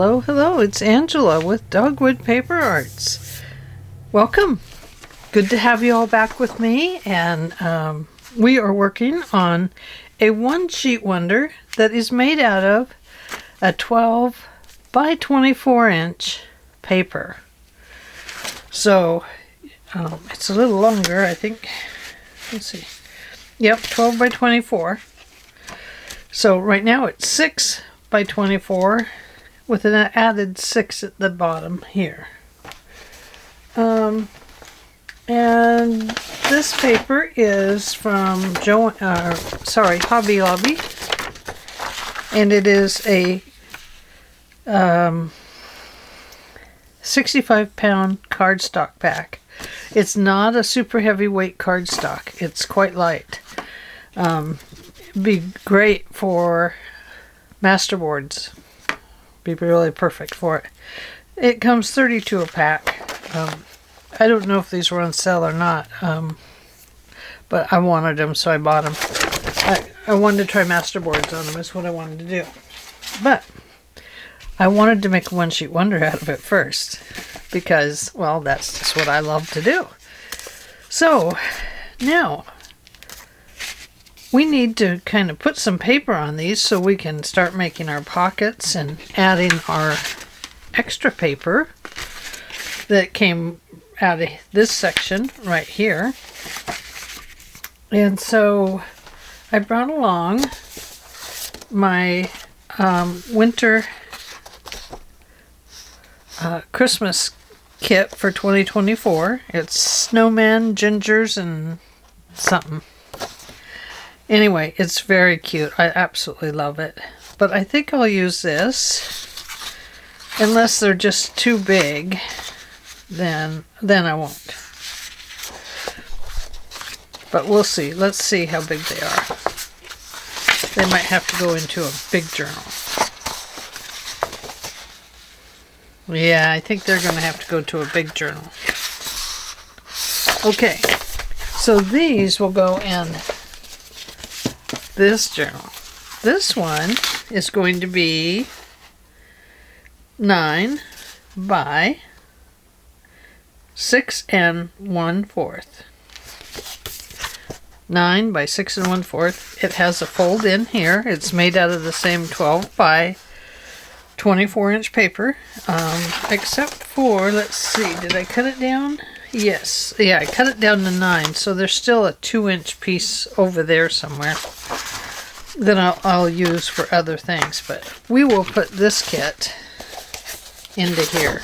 Hello, hello, it's Angela with Dogwood Paper Arts. Welcome. Good to have you all back with me, and we are working on a one-sheet wonder that is made out of a 12 by 24 inch paper. So it's a little longer, I think. Let's see. Yep, 12 by 24. So right now it's 6 by 24 with an added 6 at the bottom here. And this paper is from Hobby Lobby, and it is a 65-pound cardstock pack. It's not a super heavyweight cardstock. It's quite light. It'd be great for masterboards. Be really perfect for it. It comes 32 a pack. I don't know if these were on sale or not, but I wanted them, so I bought them. I wanted to try masterboards on them, is what I wanted to do. But I wanted to make a one-sheet wonder out of it first, because, well, that's just what I love to do. So now we need to kind of put some paper on these so we can start making our pockets and adding our extra paper that came out of this section right here. And so I brought along my winter Christmas kit for 2024. It's snowman, gingers, and something. Anyway, it's very cute. I absolutely love it. But I think I'll use this. Unless they're just too big, then I won't. But we'll see. Let's see how big they are. They might have to go into a big journal. Yeah, I think they're going to have to go to a big journal. Okay, so these will go in this journal. This one is going to be 9 by 6 1/4. 9 by 6 1/4. It has a fold in here. It's made out of the same 12 by 24 inch paper, except for, let's see, did I cut it down? Yes, yeah, I cut it down to 9, so there's still a 2-inch piece over there somewhere that I'll use for other things, but we will put this kit into here.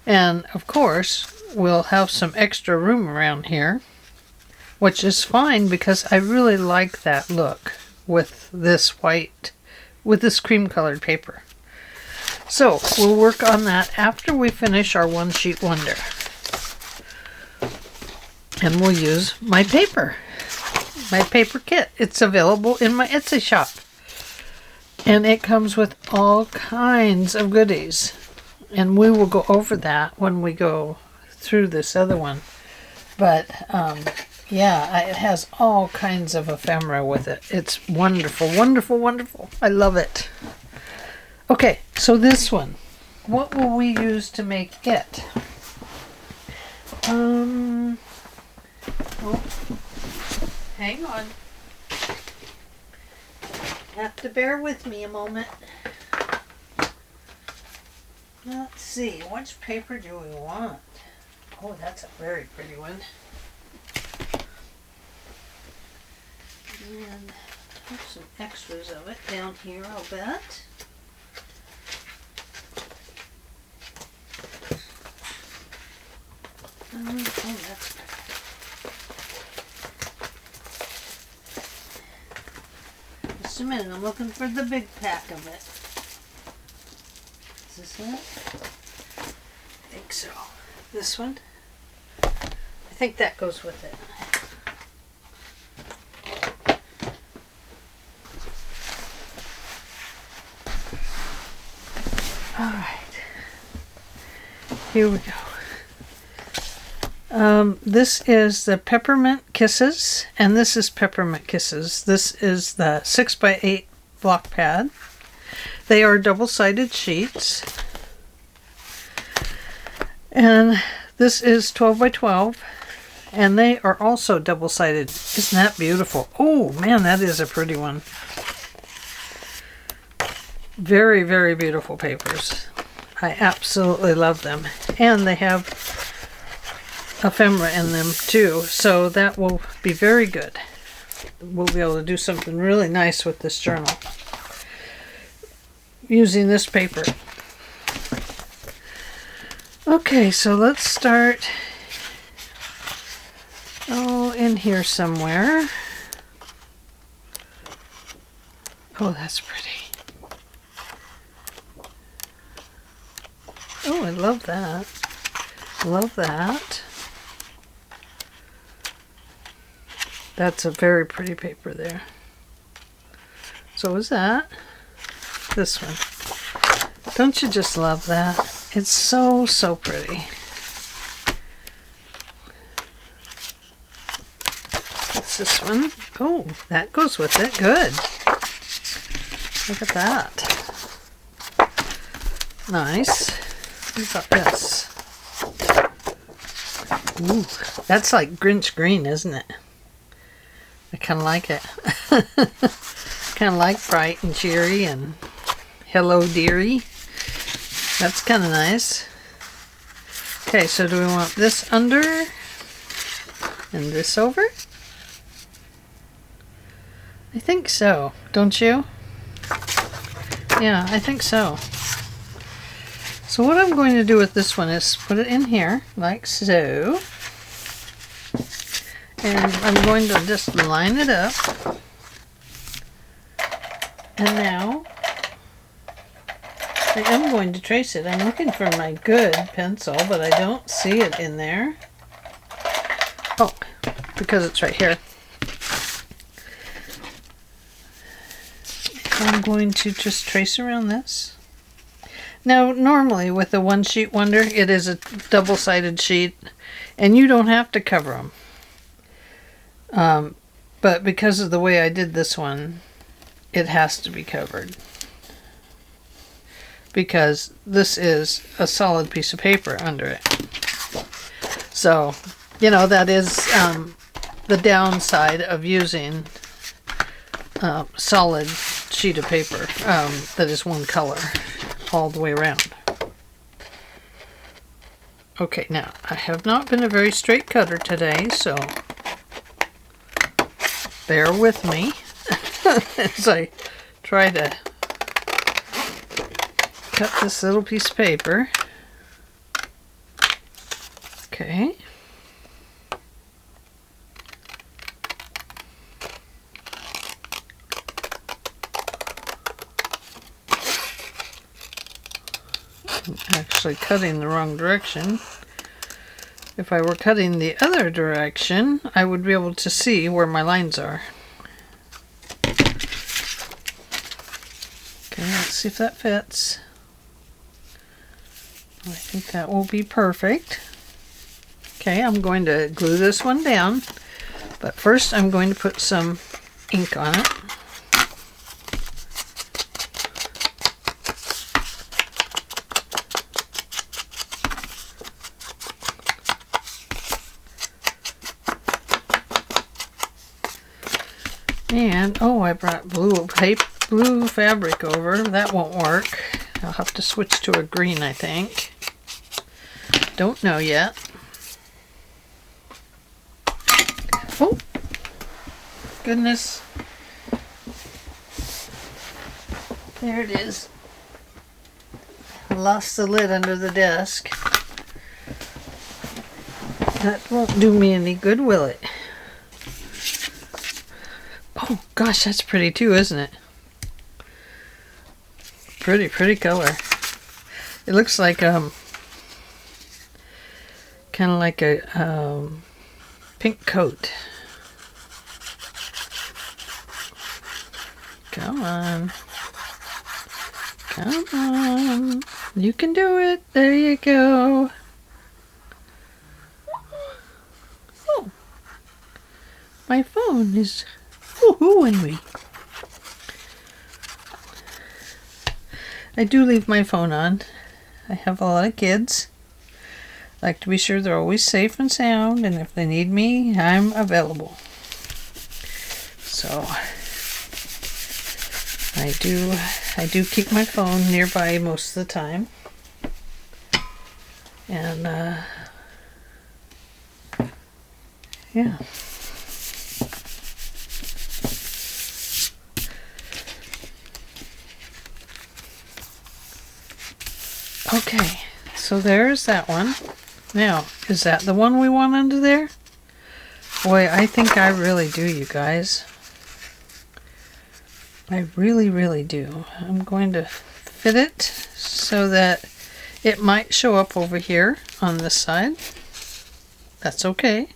And of course, we'll have some extra room around here, which is fine because I really like that look with this cream colored paper. So we'll work on that after we finish our one-sheet wonder. And we'll use my paper kit. It's available in my Etsy shop. And it comes with all kinds of goodies. And we will go over that when we go through this other one. But yeah, it has all kinds of ephemera with it. It's wonderful, wonderful, wonderful. I love it. Okay, so this one. What will we use to make it? Oh, hang on. Have to bear with me a moment. Let's see, which paper do we want? Oh, that's a very pretty one. And there's some extras of it down here, I'll bet. Oh, that's pretty. Just a minute, I'm looking for the big pack of it. Is this it? I think so. This one? I think that goes with it. All right. Here we go. This is the Peppermint Kisses, and this is Peppermint Kisses. This is the 6x8 block pad. They are double-sided sheets. And this is 12 by 12. And they are also double-sided. Isn't that beautiful? Oh, man, that is a pretty one. Very, very beautiful papers. I absolutely love them. And they have ephemera in them too, so that will be very good. We'll be able to do something really nice with this journal using this paper. Okay, so let's start in here somewhere. Oh, that's pretty. Oh, I love that. Love that. That's a very pretty paper there. So is that. This one. Don't you just love that? It's so, so pretty. What's this one? Oh, that goes with it. Good. Look at that. Nice. What about this? Ooh, that's like Grinch green, isn't it? I kind of like it. Kind of like bright and cheery and hello dearie. That's kind of nice. Okay, so do we want this under and this over? I think so, don't you? Yeah, I think so. So what I'm going to do with this one is put it in here, like so. And I'm going to just line it up. And now, I am going to trace it. I'm looking for my good pencil, but I don't see it in there. Oh, because it's right here. I'm going to just trace around this. Now, normally with a one sheet wonder, it is a double-sided sheet, and you don't have to cover them. But because of the way I did this one, it has to be covered. Because this is a solid piece of paper under it. So, you know, that is the downside of using solid sheet of paper that is one color all the way around. Okay, now, I have not been a very straight cutter today, so bear with me as I try to cut this little piece of paper. Okay. I'm actually cutting the wrong direction. If I were cutting the other direction, I would be able to see where my lines are. Okay, let's see if that fits. I think that will be perfect. Okay, I'm going to glue this one down, but first I'm going to put some ink on it. And, oh, I brought blue fabric over. That won't work. I'll have to switch to a green, I think. Don't know yet. Oh, goodness. There it is. I lost the lid under the desk. That won't do me any good, will it? Oh gosh, that's pretty too, isn't it? Pretty, pretty color. It looks like kind of like a pink coat. Come on. Come on. You can do it. There you go. Oh. My phone is woohooing me. I do leave my phone on. I have a lot of kids. I like to be sure they're always safe and sound, and if they need me, I'm available. So I do keep my phone nearby most of the time. And yeah. Okay, so there's that one. Now, is that the one we want under there? Boy, I think I really do, you guys. I really, really do. I'm going to fit it so that it might show up over here on this side. That's okay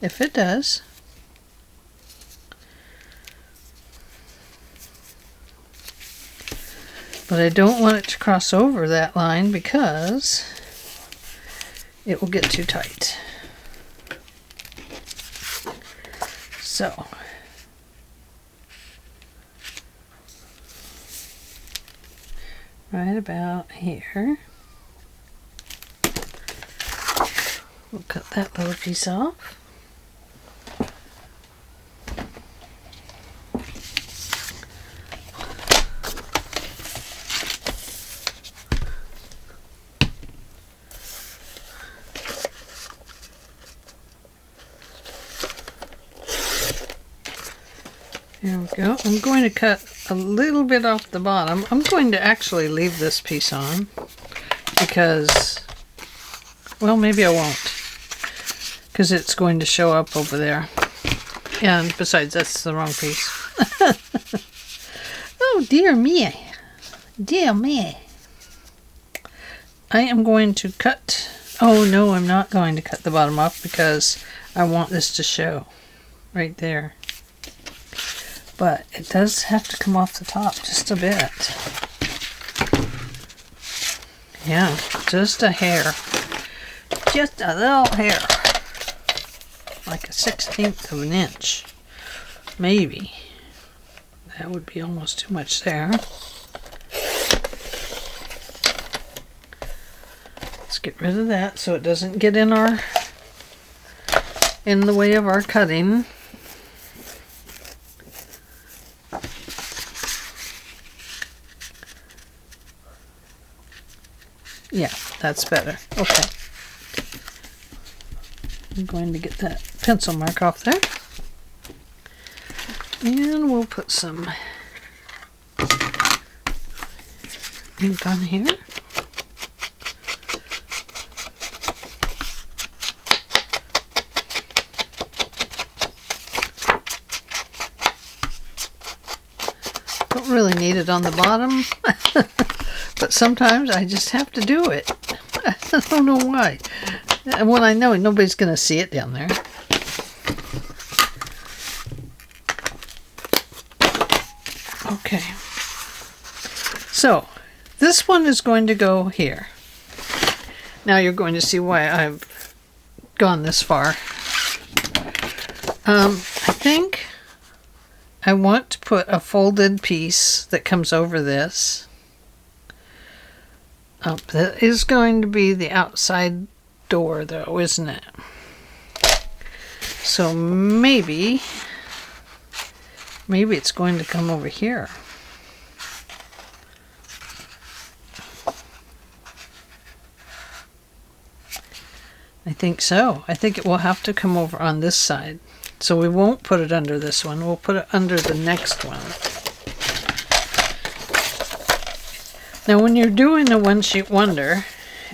if it does. But I don't want it to cross over that line because it will get too tight. So right about here. We'll cut that little piece off. There we go. I'm going to cut a little bit off the bottom. I'm going to actually leave this piece on because, well, maybe I won't, because it's going to show up over there. And besides, that's the wrong piece. Oh, dear me. Dear me. I am going to cut. Oh, no, I'm not going to cut the bottom off because I want this to show right there. But it does have to come off the top just a bit. Yeah, just a hair. Just a little hair. Like a 1/16 of an inch. Maybe. That would be almost too much there. Let's get rid of that so it doesn't get in the way of our cutting. Yeah, that's better. Okay. I'm going to get that pencil mark off there. And we'll put some ink on here. Don't really need it on the bottom. But sometimes I just have to do it. I don't know why. And when I know nobody's going to see it down there. Okay. So, this one is going to go here. Now you're going to see why I've gone this far. I think I want to put a folded piece that comes over this. That is going to be the outside door, though, isn't it? So maybe it's going to come over here. I think so. I think it will have to come over on this side. So we won't put it under this one. We'll put it under the next one. Now when you're doing a one-sheet wonder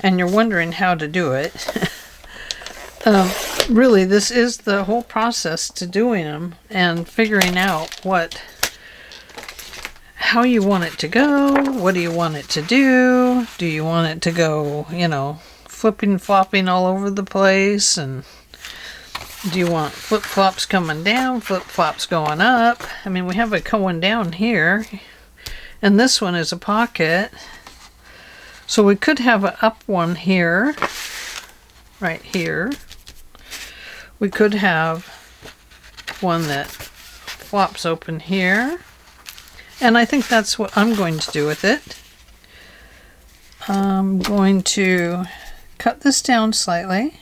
and you're wondering how to do it, really this is the whole process to doing them and figuring out how you want it to go, what do you want it to do you want it to go, flipping flopping all over the place, and do you want flip-flops coming down, flip-flops going up? I mean, we have it going down here. And this one is a pocket. So we could have an up one here, right here. We could have one that flops open here. And I think that's what I'm going to do with it. I'm going to cut this down slightly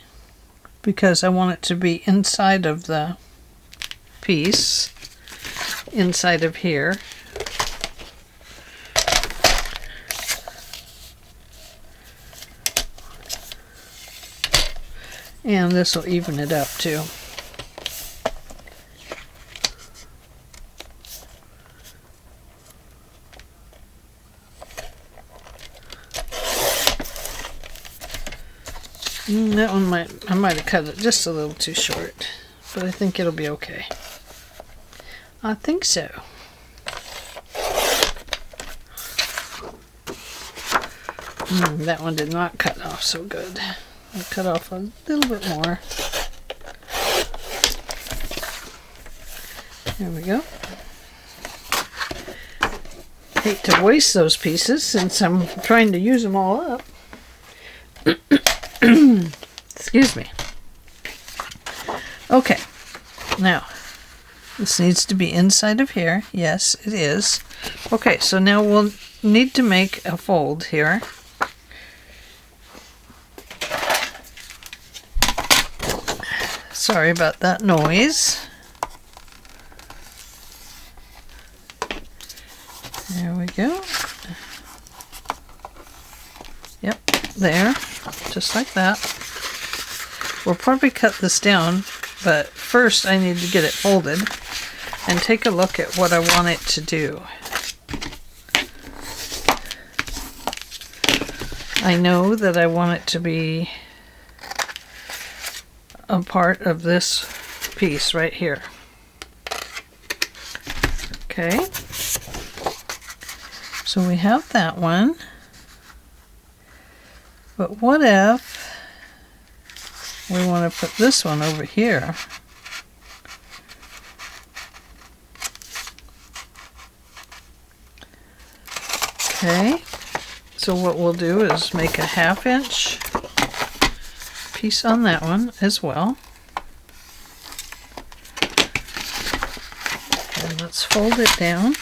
because I want it to be inside of the piece, inside of here. And this will even it up too. That one I might have cut it just a little too short, but I think it'll be okay. I think so. That one did not cut off so good. I'll cut off a little bit more. There we go. Hate to waste those pieces since I'm trying to use them all up. Excuse me. Okay, now this needs to be inside of here. Yes, it is. Okay, so now we'll need to make a fold here. Sorry about that noise. There we go. Yep, there. Just like that. We'll probably cut this down, but first I need to get it folded and take a look at what I want it to do. I know that I want it to be a part of this piece right here. Okay. So we have that one. But what if we want to put this one over here? Okay, so what we'll do is make a 1/2 inch piece on that one as well. And let's fold it down.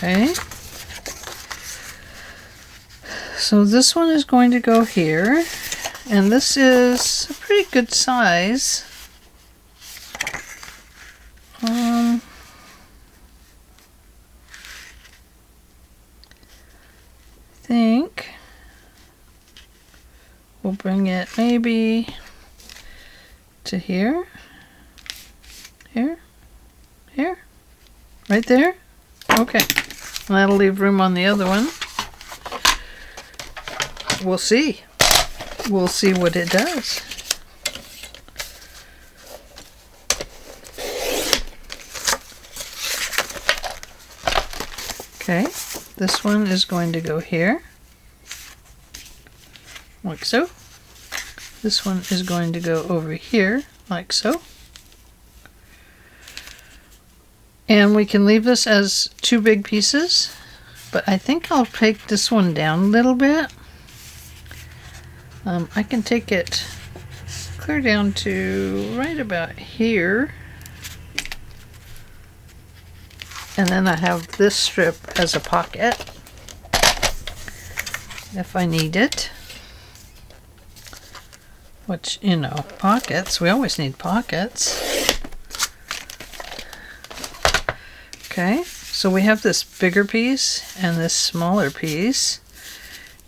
Okay, so this one is going to go here, and this is a pretty good size. I think we'll bring it maybe to here, here, right there. Okay. That'll leave room on the other one. We'll see. We'll see what it does. Okay, this one is going to go here, like so. This one is going to go over here, like so. And we can leave this as 2 big pieces, but I think I'll take this one down a little bit. I can take it clear down to right about here. And then I have this strip as a pocket, if I need it. Which, you know, pockets, we always need pockets. Okay, so we have this bigger piece and this smaller piece,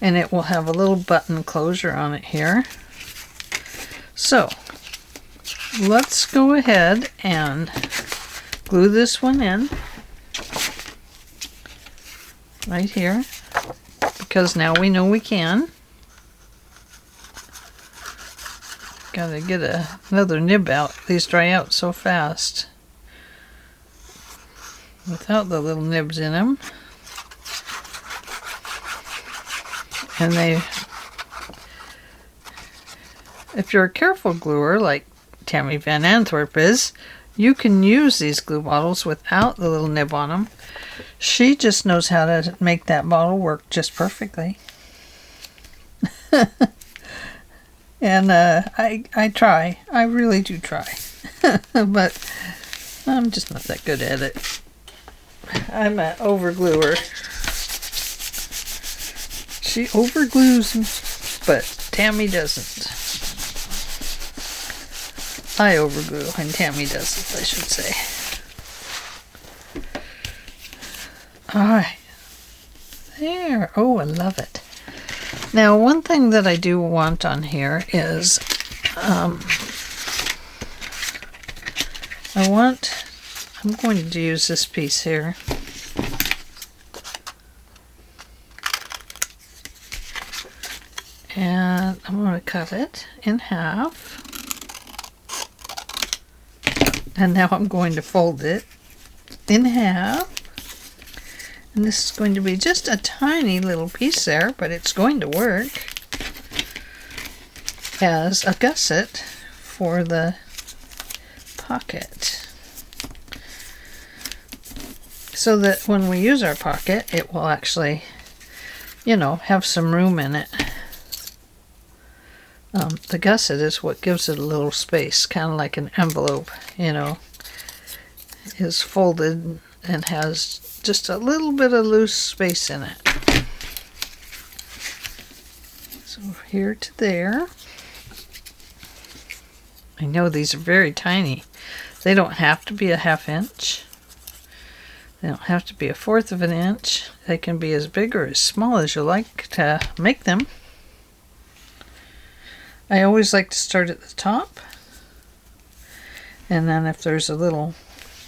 and it will have a little button closure on it here. So let's go ahead and glue this one in right here, because now we know we can. Gotta get another nib out. These dry out so fast without the little nibs in them. And if you're a careful gluer like Tammy Van Antwerp is, you can use these glue bottles without the little nib on them. She just knows how to make that bottle work just perfectly. And I try. I really do try. But I'm just not that good at it. I'm an overgluer. She overglues, but Tammy doesn't. I overglue and Tammy doesn't, I should say. Alright. There. Oh, I love it. Now, one thing that I do want on here is I'm going to use this piece here. And I'm going to cut it in half. And now I'm going to fold it in half. And this is going to be just a tiny little piece there, but it's going to work as a gusset for the pocket. So that when we use our pocket, it will actually, you know, have some room in it. The gusset is what gives it a little space, kind of like an envelope, you know, is folded and has just a little bit of loose space in it. So here to there. I know these are very tiny. They don't have to be a 1/2 inch. They don't have to be 1/4 of an inch. They can be as big or as small as you like to make them. I always like to start at the top. And then if there's a little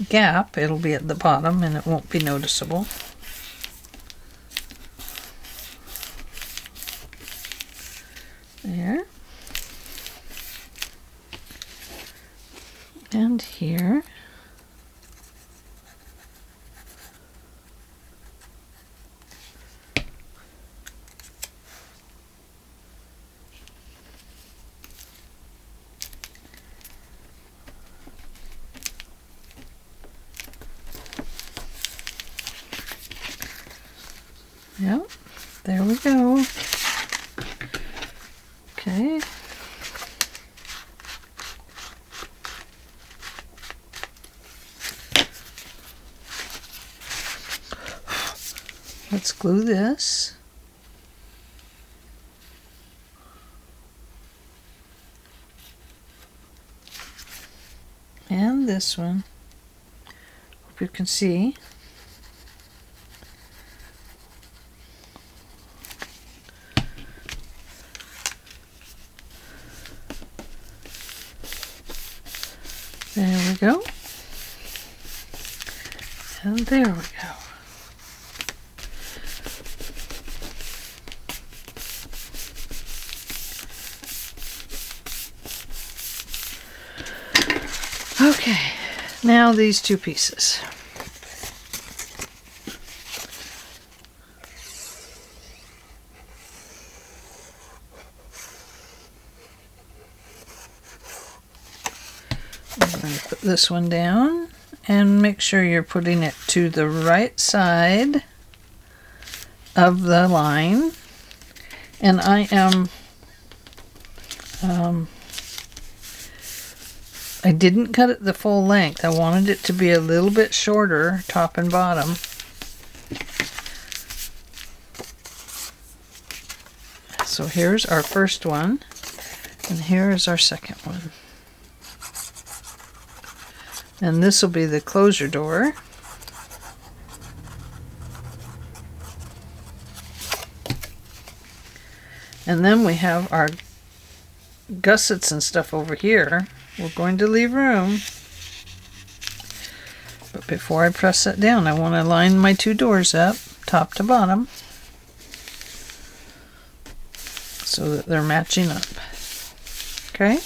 gap, it'll be at the bottom and it won't be noticeable. There. And here. Yep, there we go. Okay. Let's glue this. And this one. Hope you can see. There we go. And there we go. Okay, now these two pieces. I'm going to put this one down and make sure you're putting it to the right side of the line. And I am I didn't cut it the full length. I wanted it to be a little bit shorter, top and bottom. So here's our first one, and here is our second one. And this will be the closure door. And then we have our gussets and stuff over here. We're going to leave room. But before I press that down, I want to line my two doors up, top to bottom, so that they're matching up. Okay?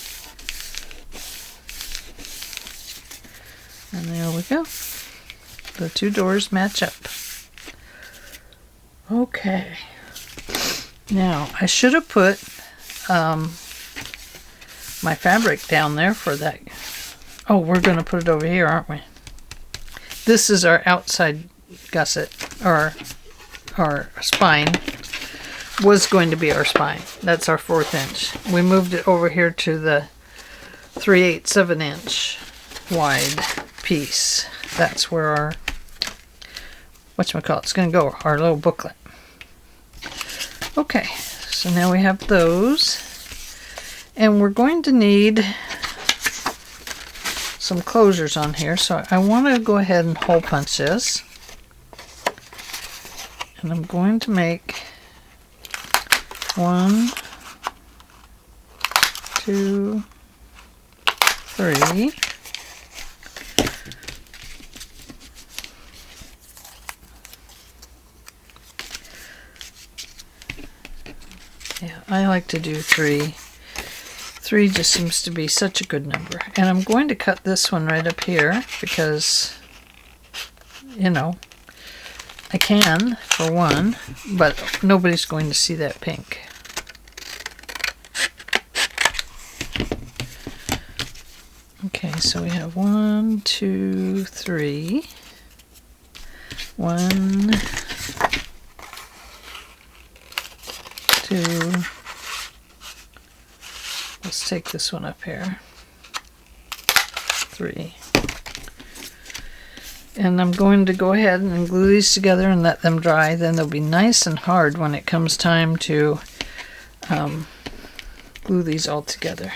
And there we go. The two doors match up. Okay. Now, I should have put my fabric down there for that. Oh, we're going to put it over here, aren't we? This is our outside gusset, or our spine, was going to be our spine. That's our 1/4 inch. We moved it over here to the 3/8 of an inch wide piece. That's where our, whatchamacallit, it's going to go, our little booklet. Okay, so now we have those. And we're going to need some closures on here. So I want to go ahead and hole punch this. And I'm going to make 1, 2, 3. Yeah, I like to do 3. 3 just seems to be such a good number. And I'm going to cut this one right up here because, you know, I can, for one, but nobody's going to see that pink. Okay, so we have 1, 2, 3. 1, 2. Let's take this one up here. 3. And I'm going to go ahead and glue these together and let them dry. Then they'll be nice and hard when it comes time to glue these all together.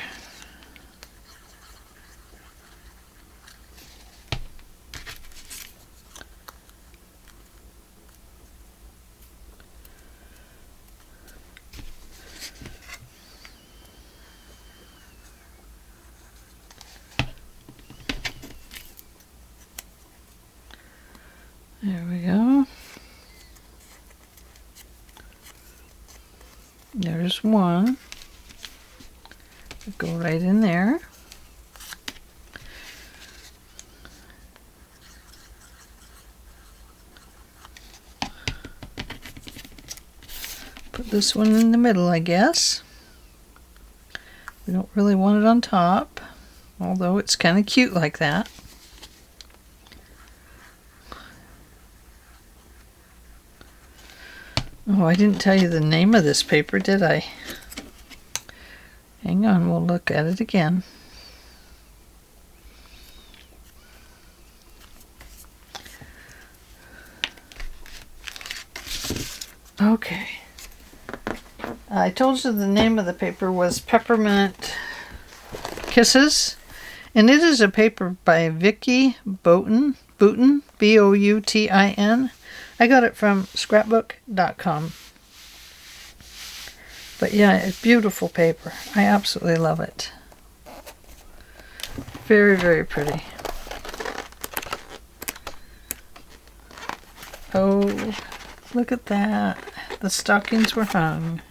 There we go. There's one. Go right in there. Put this one in the middle, I guess. We don't really want it on top, although it's kind of cute like that. Oh, I didn't tell you the name of this paper, did I? Hang on, we'll look at it again. Okay. I told you the name of the paper was Peppermint Kisses, and it is a paper by Vicki Boutin, B-O-U-T-I-N. I got it from scrapbook.com. But yeah, it's beautiful paper. I absolutely love it. Very, very pretty. Oh, look at that. The stockings were hung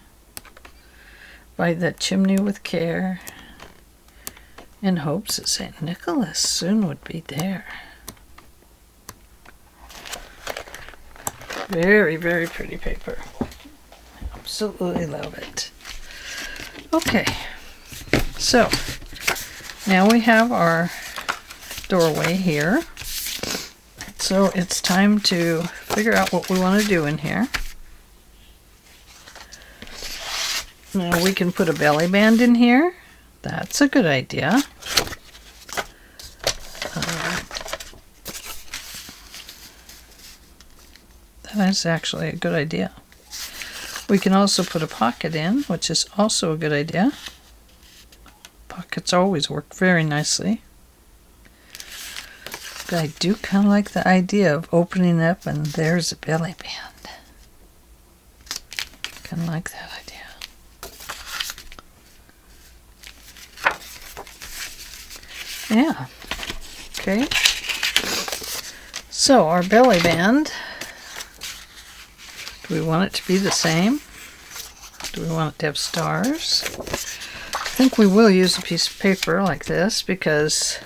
by the chimney with care in hopes that St. Nicholas soon would be there. Very, very pretty paper. Absolutely love it. Okay, so now we have our doorway here. So it's time to figure out what we want to do in here. Now we can put a belly band in here. That's a good idea. That's actually a good idea. We can also put a pocket in, which is also a good idea. Pockets always work very nicely. But I do kind of like the idea of opening up and there's a belly band. Kind of like that idea. Yeah. Okay. So our belly band. Do we want it to be the same? Do we want it to have stars? I think we will use a piece of paper like this because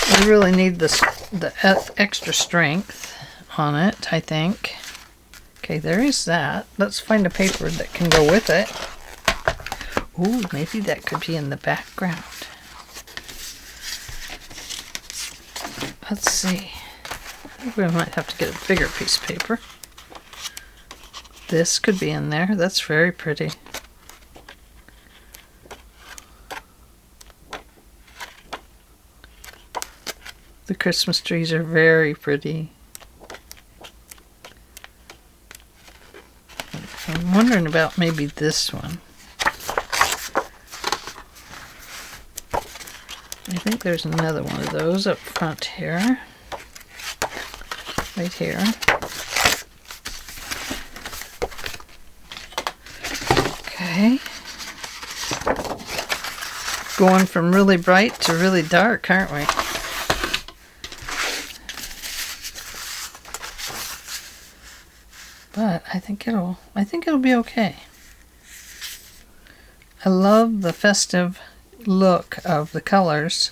we really need the extra strength on it, I think. Okay, there is that. Let's find a paper that can go with it. Ooh, maybe that could be in the background. Let's see. We might have to get a bigger piece of paper. This could be in there. That's very pretty. The Christmas trees are very pretty. I'm wondering about maybe this one. I think there's another one of those up front here. Right here. Okay. Going from really bright to really dark, aren't we? But I think it'll be okay. I love the festive look of the colors.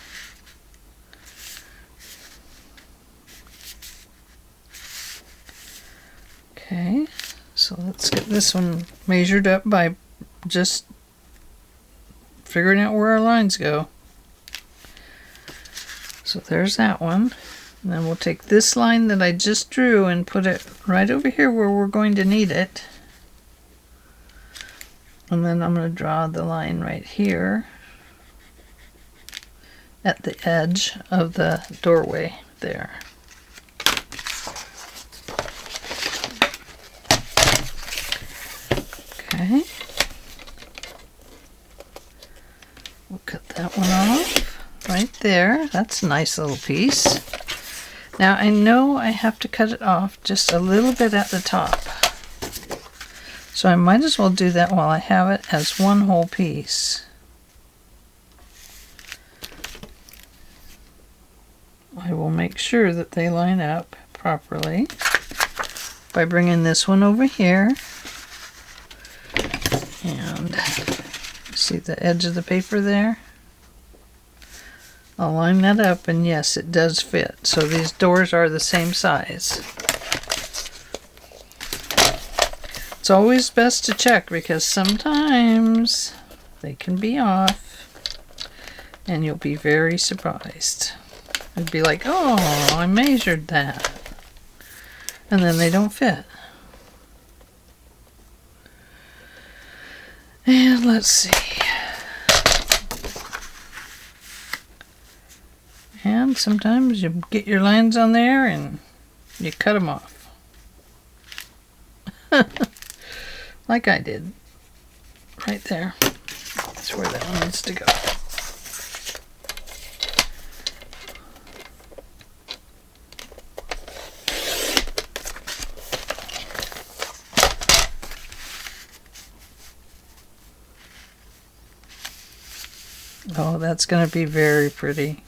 Okay, so let's get this one measured up by just figuring out where our lines go. So there's that one. And then we'll take this line that I just drew and put it right over here where we're going to need it. And then I'm going to draw the line right here at the edge of the doorway there. Okay. We'll cut that one off right there. That's a nice little piece. Now I know I have to cut it off just a little bit at the top. So I might as well do that while I have it as one whole piece. I will make sure that they line up properly by bringing this one over here. And see the edge of the paper there? I'll line that up, and yes, it does fit. So these doors are the same size. It's always best to check because sometimes they can be off and you'll be very surprised. It'd be like, oh, I measured that. And then they don't fit. And let's see. And sometimes you get your lines on there and you cut them off. Like I did. Right there. That's where that one needs to go. Oh, that's going to be very pretty.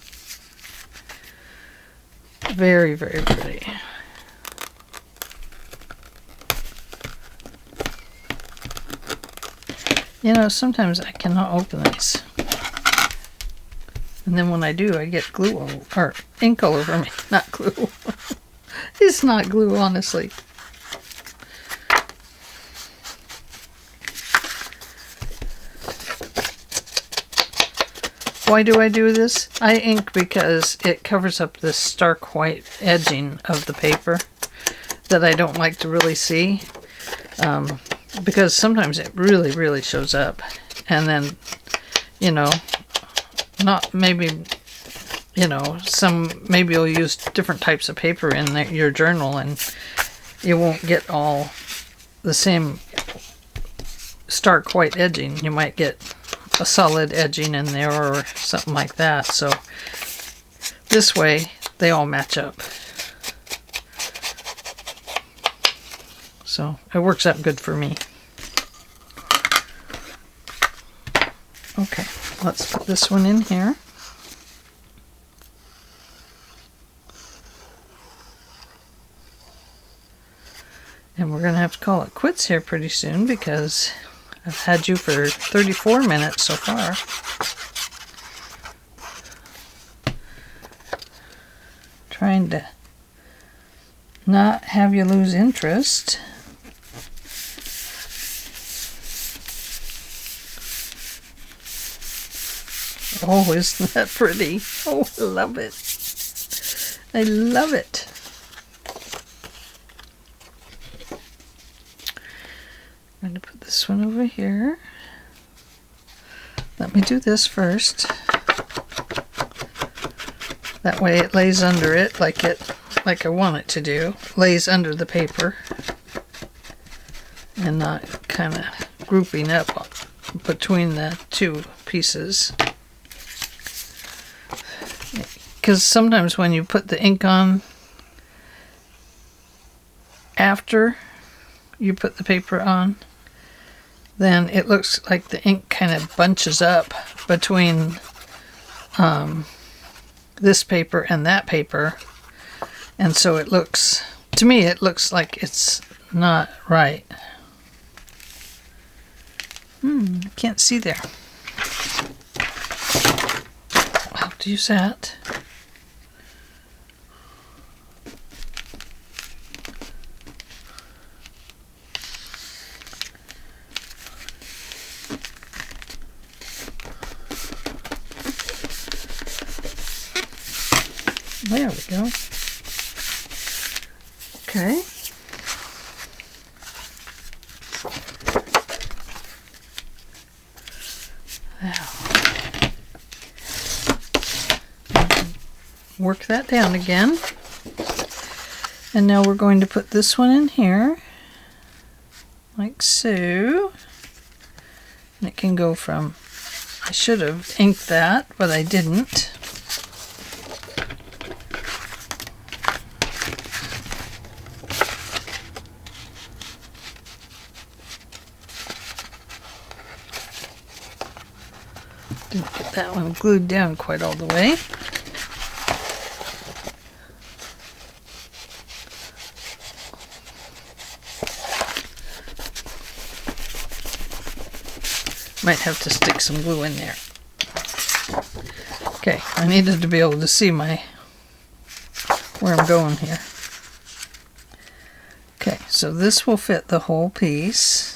Very, very pretty. You know, sometimes I cannot open these. And then when I do, I get glue or ink all over me. Not glue. It's not glue, honestly. Why do I do this? I ink because it covers up this stark white edging of the paper that I don't like to really see. Because sometimes it really, really shows up. And then, you know, not maybe, you know, maybe you'll use different types of paper in your journal and you won't get all the same stark white edging. You might get a solid edging in there or something like that. So this way they all match up. So it works out good for me. Okay, let's put this one in here. And we're going to have to call it quits here pretty soon because I've had you for 34 minutes so far. Trying to not have you lose interest. Oh, isn't that pretty? Oh, I love it. I love it. I'm going to put this one over here. Let me do this first. That way it lays under it like I want it to do. Lays under the paper and not kind of grouping up between the two pieces. Because sometimes when you put the ink on after you put the paper on, then it looks like the ink kind of bunches up between this paper and that paper, and so it looks, to me it looks like it's not right. I can't see there. I'll have to use that. There we go. Okay. Now, work that down again. And now we're going to put this one in here, like so. And it can go from, I should have inked that, but I didn't. Didn't get that one glued down quite all the way. Might have to stick some glue in there. Okay, I needed to be able to see where I'm going here. Okay, so this will fit the whole piece.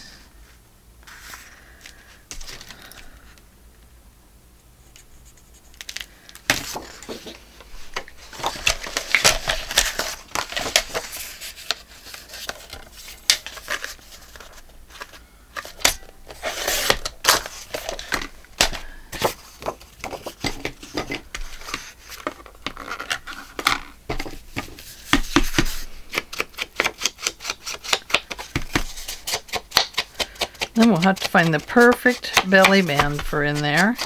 Then we'll have to find the perfect belly band for in there.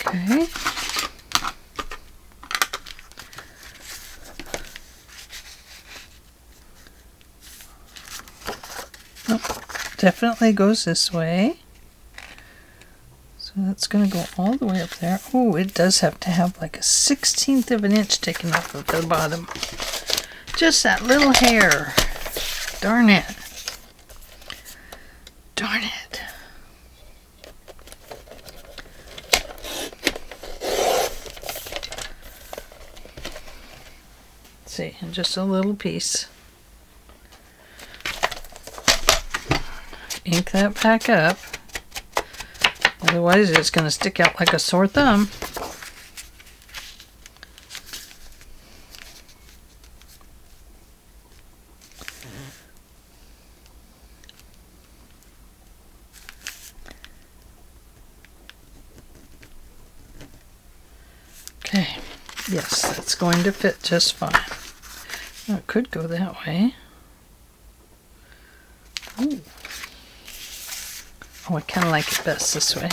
Okay. Oh, definitely goes this way. So that's going to go all the way up there. Oh, it does have to have like a 1/16 of an inch taken off of the bottom. Just that little hair. Darn it. Darn it. Let's see, and just a little piece. Ink that back up. Otherwise, it's going to stick out like a sore thumb. Okay, yes, that's going to fit just fine. Now, it could go that way. Ooh. Oh, I kind of like it best this way.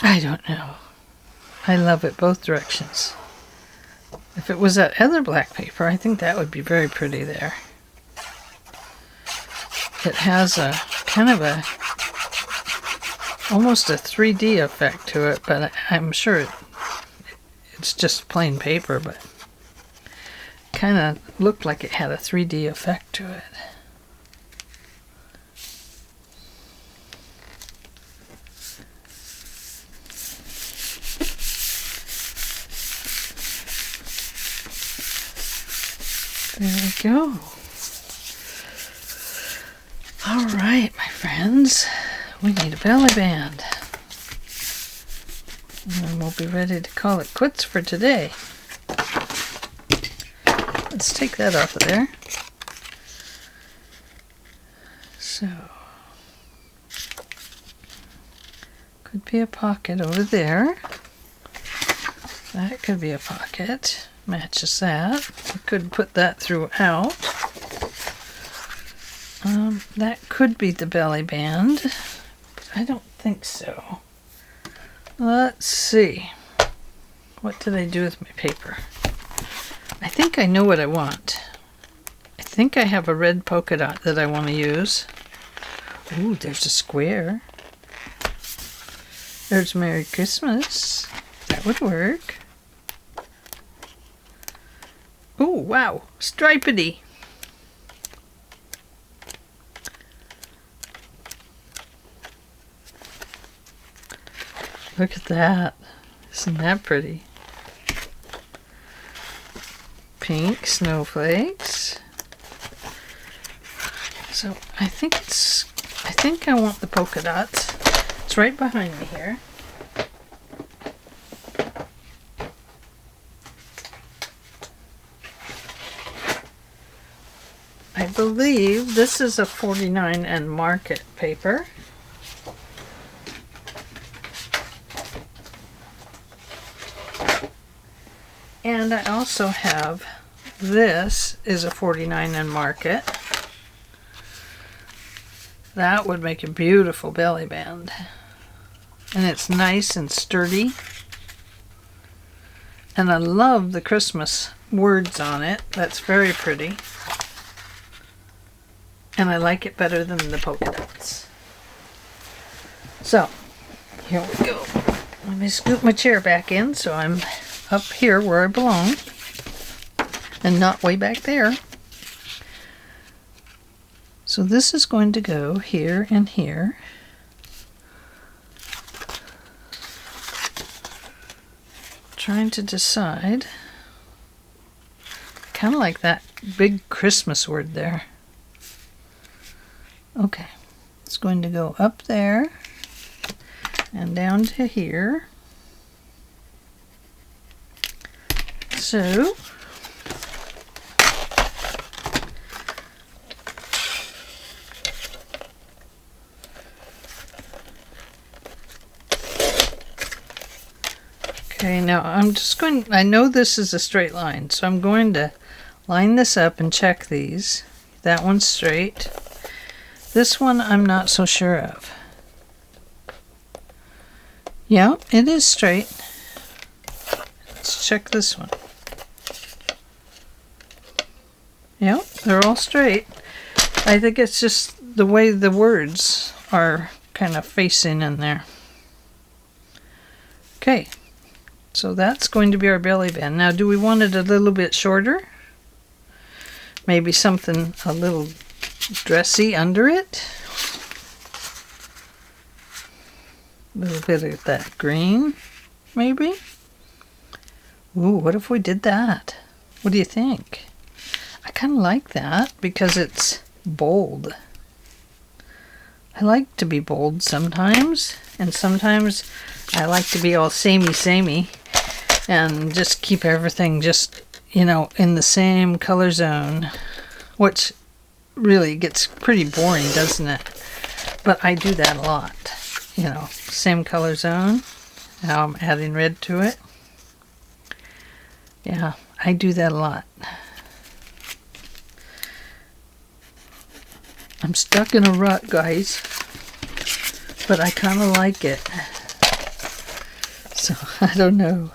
I don't know. I love it both directions. If it was that other black paper, I think that would be very pretty there. It has a kind of a almost a 3D effect to it, but I'm sure it's just plain paper, but kind of looked like it had a 3D effect to it. There we go. All right, my friends, we need a belly band. And then we'll be ready to call it quits for today. Let's take that off of there. So, could be a pocket over there. That could be a pocket. Matches that. We could put that throughout. That could be the belly band, but I don't think so. Let's see. What did I do with my paper? I think I know what I want. I think I have a red polka dot that I want to use. Ooh, there's a square. There's Merry Christmas. That would work. Ooh, wow. Stripedy. Look at that. Isn't that pretty? Pink snowflakes. So I think I want the polka dots. It's right behind me here. I believe this is a 49 and Market paper. And I also have, this is a 49 and Market. That would make a beautiful belly band. And it's nice and sturdy. And I love the Christmas words on it. That's very pretty. And I like it better than the polka dots. So, here we go. Let me scoot my chair back in so I'm up here where I belong. And not way back there. So this is going to go here and here. Trying to decide. Kind of like that big Christmas word there. Okay, it's going to go up there and down to here. So okay, now I'm just going, I know this is a straight line, so I'm going to line this up and check these. That one's straight. This one I'm not so sure of. Yeah, it is straight. Let's check this one. Yeah, they're all straight. I think it's just the way the words are kind of facing in there. Okay, so that's going to be our belly band. Now, do we want it a little bit shorter? Maybe something a little dressy under it. A little bit of that green, maybe. Ooh, what if we did that? What do you think? I kind of like that because it's bold. I like to be bold sometimes, and sometimes I like to be all samey and just keep everything just, you know, in the same color zone, which really gets pretty boring, doesn't it? But I do that a lot. You know, same color zone. Now I'm adding red to it. Yeah, I do that a lot. I'm stuck in a rut, guys, but I kind of like it. So, I don't know.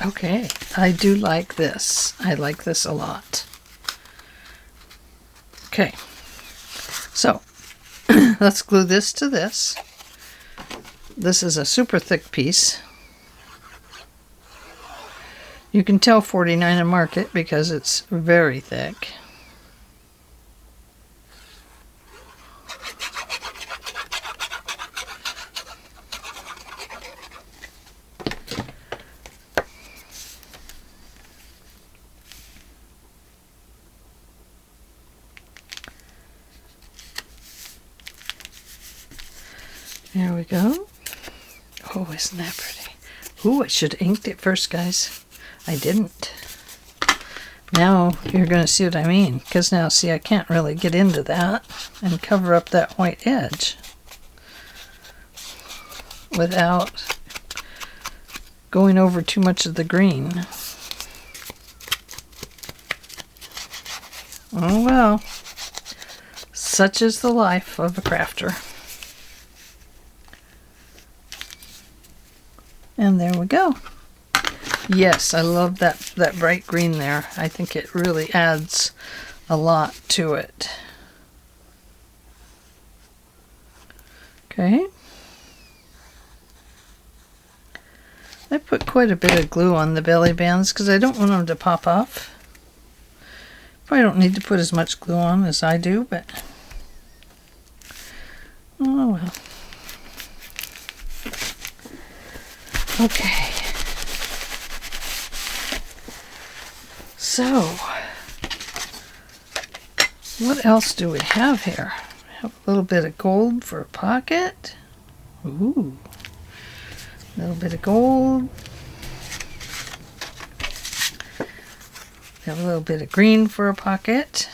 Okay, I do like this. I like this a lot. Okay, so let's glue this to this. This is a super thick piece. You can tell 49 and Market because it's very thick. There we go. Oh, isn't that pretty? Ooh, I should have inked it first, guys. I didn't. Now you're going to see what I mean. Because now, see, I can't really get into that and cover up that white edge without going over too much of the green. Oh well. Such is the life of a crafter. And there we go. Yes, I love that bright green there. I think it really adds a lot to it. Okay. I put quite a bit of glue on the belly bands because I don't want them to pop off. Probably don't need to put as much glue on as I do, but oh well. Okay. So, what else do we have here? We have a little bit of gold for a pocket. Ooh. A little bit of gold. We have a little bit of green for a pocket.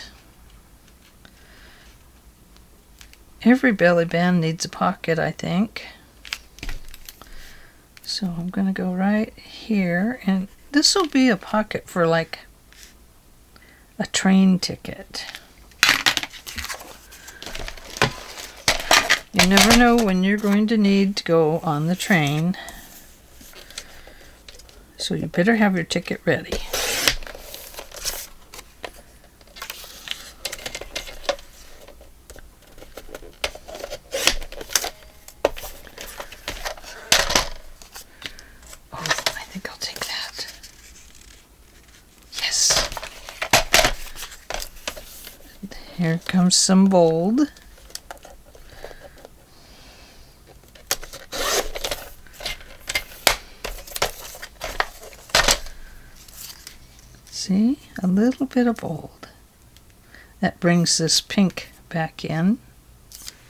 Every belly band needs a pocket, I think. So I'm going to go right here, and this will be a pocket for like a train ticket. You never know when you're going to need to go on the train, so you better have your ticket ready. Here comes some bold. See, a little bit of bold. That brings this pink back in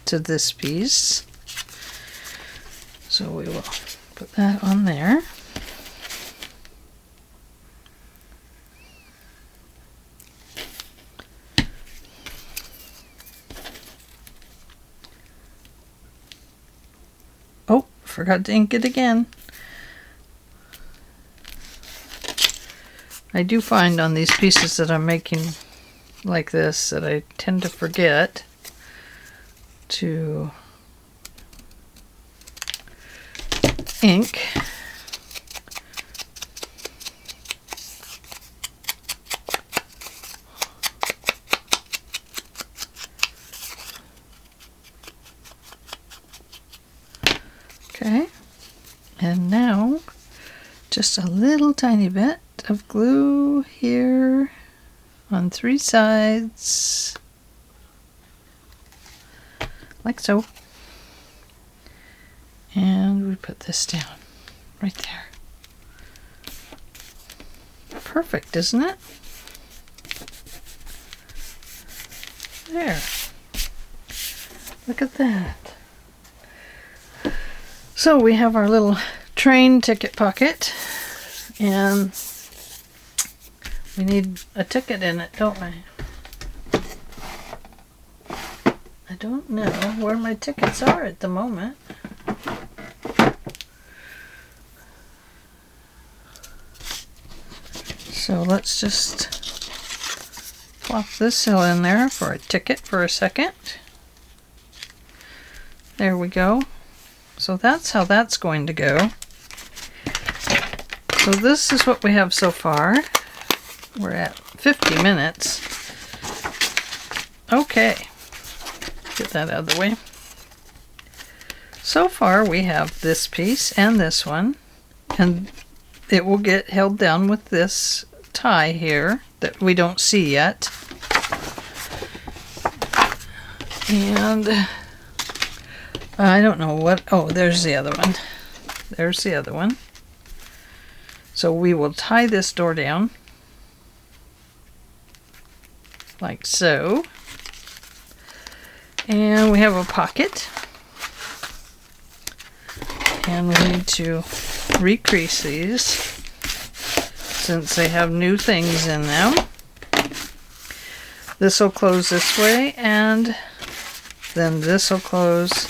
to this piece. So we will put that on there. Oh, forgot to ink it again. I do find on these pieces that I'm making like this that I tend to forget to ink. Okay, and now just a little tiny bit of glue here on 3 sides, like so, and we put this down right there. Perfect, isn't it? There, look at that. So we have our little train ticket pocket, and we need a ticket in it, don't we? I don't know where my tickets are at the moment. So let's just plop this hill in there for a ticket for a second. There we go. So that's how that's going to go. So this is what we have so far. We're at 50 minutes. Okay. Get that out of the way. So far we have this piece and this one. And it will get held down with this tie here that we don't see yet. And I don't know what, oh, there's the other one. There's the other one. So we will tie this door down like so. And we have a pocket. And we need to recrease these since they have new things in them. This will close this way, and then this will close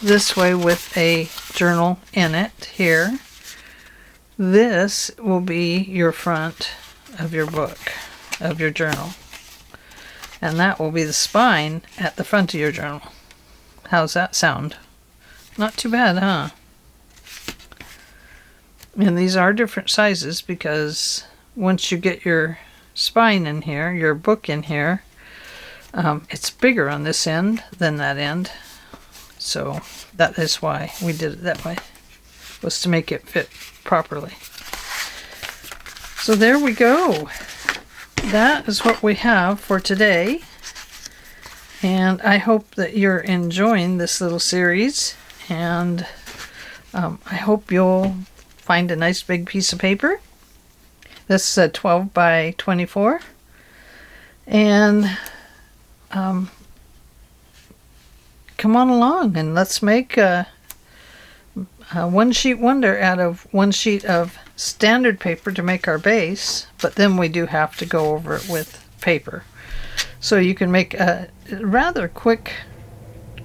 this way with a journal in it here. This will be your front of your book, of your journal. And that will be the spine at the front of your journal. How's that sound? Not too bad, huh? And these are different sizes because once you get your spine in here, your book in here, it's bigger on this end than that end. So that is why we did it that way, was to make it fit properly. So there we go. That is what we have for today. And I hope that you're enjoying this little series. And I hope you'll find a nice big piece of paper. This is a 12 by 24. And come on along and let's make a one sheet wonder out of one sheet of standard paper to make our base, but then we do have to go over it with paper. So you can make a rather quick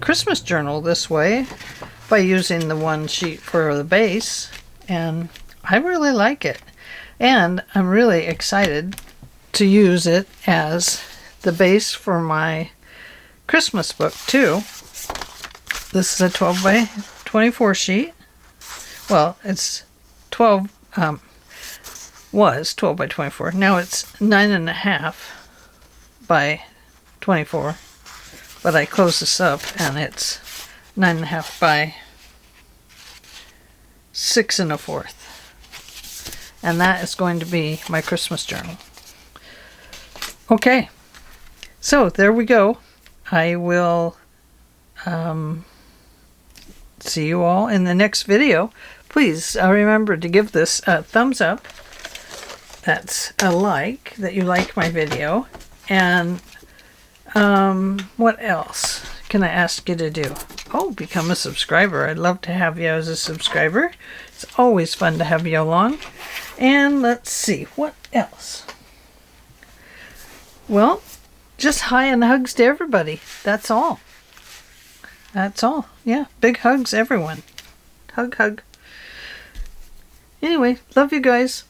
Christmas journal this way by using the one sheet for the base, and I really like it. And I'm really excited to use it as the base for my Christmas book too. This is a 12 by 24 sheet. Well, it's 12, was 12 by 24. Now it's 9.5 by 24. But I close this up and it's 9.5 by 6 1/4. And that is going to be my Christmas journal. Okay, so there we go. I will see you all in the next video. Please remember to give this a thumbs up. That's a like, that you like my video. And what else can I ask you to do? Oh, become a subscriber. I'd love to have you as a subscriber. It's always fun to have you along. And let's see, what else? Well, just hi and hugs to everybody. That's all. That's all. Yeah, big hugs, everyone. Hug, hug. Anyway, love you guys.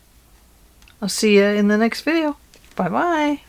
I'll see you in the next video. Bye-bye.